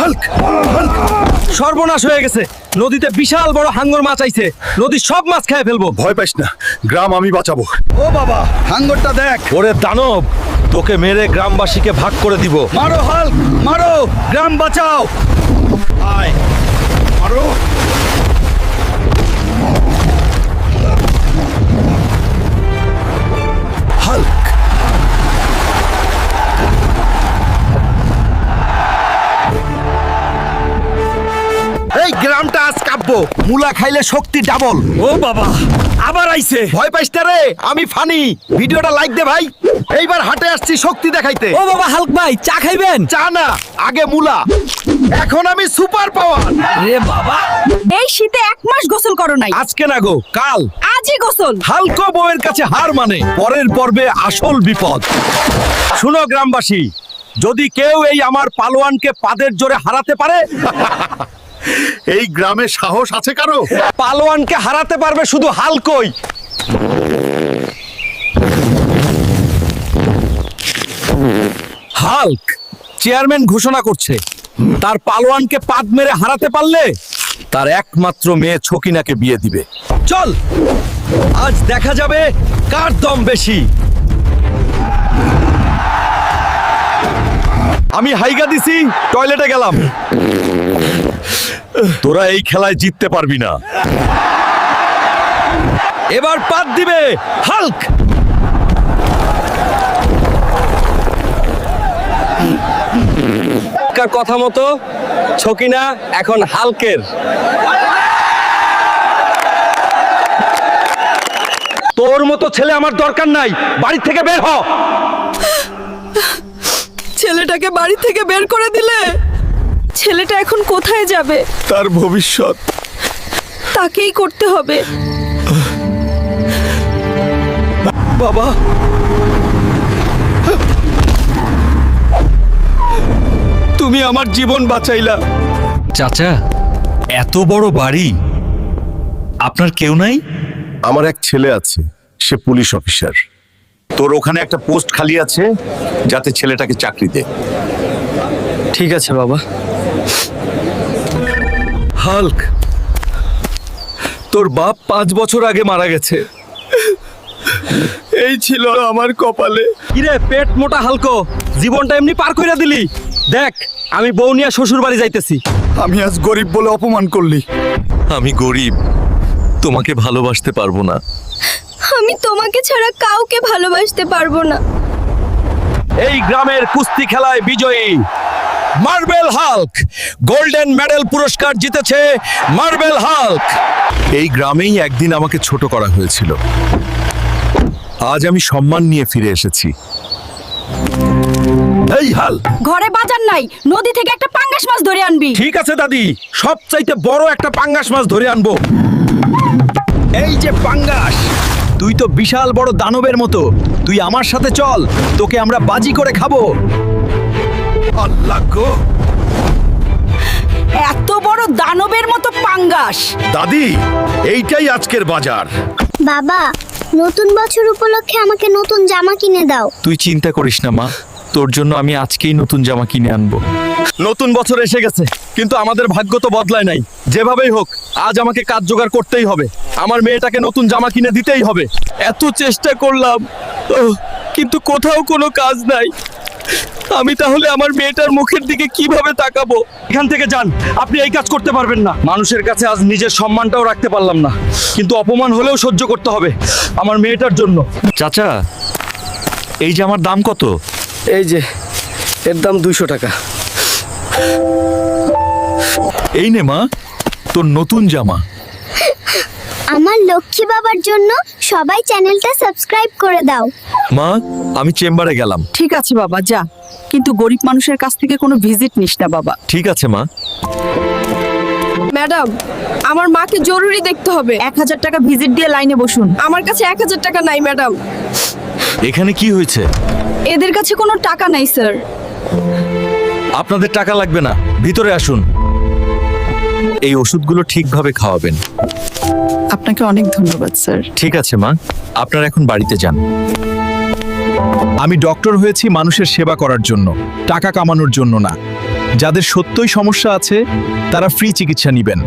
Hulk Hulk সর্বনাশ হয়ে গেছে, নদীতে বিশাল বড় হাঙ্গর মাছ আইছে, নদীর সব মাছ খেয়ে ফেলবো। ভয় পাইস না, গ্রাম আমি বাঁচাবো। ও বাবা, হাঙ্গরটা দেখ। ওরে দানব, তোকে মেরে গ্রামবাসীকে ভাগ করে দিব। মারো হাল্ক, মারো, গ্রাম বাঁচাও। আয়, মারো। হাল্ক এই গ্রামটা আজ কাঁপবো, মুলা খাইলে শক্তি ডাবল। ও বাবা, আবার আইছে। ভয় পাইস না রে, আমি ফানি। ভিডিওটা লাইক দে ভাই। এইবার হাটে আসছি শক্তি দেখাইতে। ও বাবা হাল্ক ভাই, চা খাইবেন? চা না, আগে মুলা। এখন আমি সুপার পাওয়ার। রে বাবা, এই শীতে 1 মাস গোসল করো নাই, আজকে না গো, কাল। আজই গোসল। হালকো বউয়ের কাছে হার মানে পরের পর্বে আসল বিপদ। শুনো গ্রামবাসী, যদি কেউ এই আমার পালোয়ানকে পাদের জোরে হারাতে পারে, এই গ্রামে সাহস আছে কারো? পালোয়ানকে হারাতে পারবে শুধু হালকোই। হাল্ক চেয়ারম্যান ঘোষণা করছে, তার পালোয়ানকে পাদ মেরে হারাতে পারলে তার একমাত্র মেয়ে ছকিনাকে বিয়ে দিবে। চল, আজ দেখা যাবে কার দম বেশি। আমি হাইগা দিছি, টয়লেটে গেলাম। তোরা এই খেলায় জিততে পারবি না। এবার পাদ দিবে হাল্ক। কথা মতো ছকিনা এখন হাল্কের। তোর মতো ছেলে আমার দরকার নাই, বাড়ি থেকে বের হ। ছেলেটাকে বাড়ি থেকে বের করে দিলে, ছেলেটা এখন কোথায় যাবে? তার ভবিষ্যৎ তাকেই করতে হবে। বাবা, তুমি আমার জীবন বাঁচাইলা। চাচা, এত বড় বাড়ি, আপনার কেউ নাই? আমার এক ছেলে আছে, সে পুলিশ অফিসার। তোর ওখানে একটা পোস্ট খালি আছে, যাতে ছেলেটাকে চাকরি দে। ঠিক আছে বাবা। হাল্ক, তোর বাপ 5 বছর আগে মারা গেছে। এই ছিল আমার কপালে। কিরে পেট মোটা হালকো, জীবনটা এমনি পার কইরা দিলি। দেখ, আমি বউ নিয়ে শ্বশুর বাড়ি যাইতেছি। আমি আজ গরিব বলে অপমান করলি। আমি গরিব, তোমাকে ভালোবাসতে পারবো না। আমি তোমাকে ছাড়া কাউকে ভালোবাসতে পারবো না। এই গ্রামের কুস্তি খেলায় বিজয়ী মার্বেল হাল্ক, গোল্ডেন মেডেল পুরস্কার জিতেছে মার্বেল হাল্ক। এই গ্রামেই একদিন আমাকে ছোট করা হয়েছিল, আজ আমি সম্মান নিয়ে ফিরে এসেছি। এই হাল, ঘরে বাজার নাই, নদী থেকে একটা পাঙ্গাস মাছ ধরে আনবি। ঠিক আছে দাদি, সবচাইতে বড় একটা পাঙ্গাস মাছ ধরে আনবো। এই যে পাঙ্গাস, তুই তো বিশাল বড় দানবের মতো, তুই আমার সাথে চল, তোকে আমরা বাজি করে খাবো। আল্লাহ গো, এত বড় দানবের মতো পাঙ্গাস। দাদি, এইটাই আজকের বাজার। বাবা, নতুন বছর উপলক্ষে আমাকে নতুন জামা কিনে দাও। তুই চিন্তা করিস না মা, তোর জন্য আমি আজকেই নতুন জামা কিনে আনবো। নতুন বছর এসে গেছে, কিন্তু আমাদের ভাগ্য তো বদলায় নাই। যেভাবেই হোক আজ আমাকে কাজ জোগাড় করতেই হবে, আমার মেয়েটাকে নতুন জামা কিনে দিতেই হবে। এত চেষ্টা করলাম, কিন্তু কোথাও কোনো কাজ নাই। আমি তাহলে আমার মেয়েটার মুখের দিকে কিভাবে তাকাবো? এখান থেকে যান, আপনি এই কাজ করতে পারবেন না। মানুষের কাছে আজ নিজের সম্মানটাও রাখতে পারলাম না, কিন্তু অপমান হলেও সহ্য করতে হবে আমার মেয়েটার জন্য। চাচা, এই জামার দাম কত? এই যে, এর দাম 200 টাকা। এই নে মা, তোর নতুন জামা। আমার লক্ষ্মী বাবার জন্য সবাই চ্যানেলটা সাবস্ক্রাইব করে দাও। মা, আমি চেম্বারে গেলাম। ঠিক আছে বাবা, যা, কিন্তু গরিব মানুষের কাছ থেকে কোনো ভিজিট নিস না বাবা। ঠিক আছে মা। ম্যাডাম, আমার মাকে জরুরি দেখতে হবে। 1000 টাকা ভিজিট দিয়ে লাইনে বসুন। আমার কাছে 1000 টাকা নাই ম্যাডাম। এখানে কি হয়েছে? এদের কাছে কোনো টাকা নাই স্যার। আপনাদের টাকা লাগবে না, ভিতরে আসুন। এই ওষুধগুলো ঠিকভাবে খাওয়াবেন। আপনাকে অনেক ধন্যবাদ স্যার। ঠিক আছে মা, আপনারা এখন বাড়িতে যান। আমি ডক্টর হয়েছি মানুষের সেবা করার জন্য, টাকা কামানোর জন্য না। যাদের সত্যই সমস্যা আছে তারা ফ্রি চিকিৎসা নেবেন।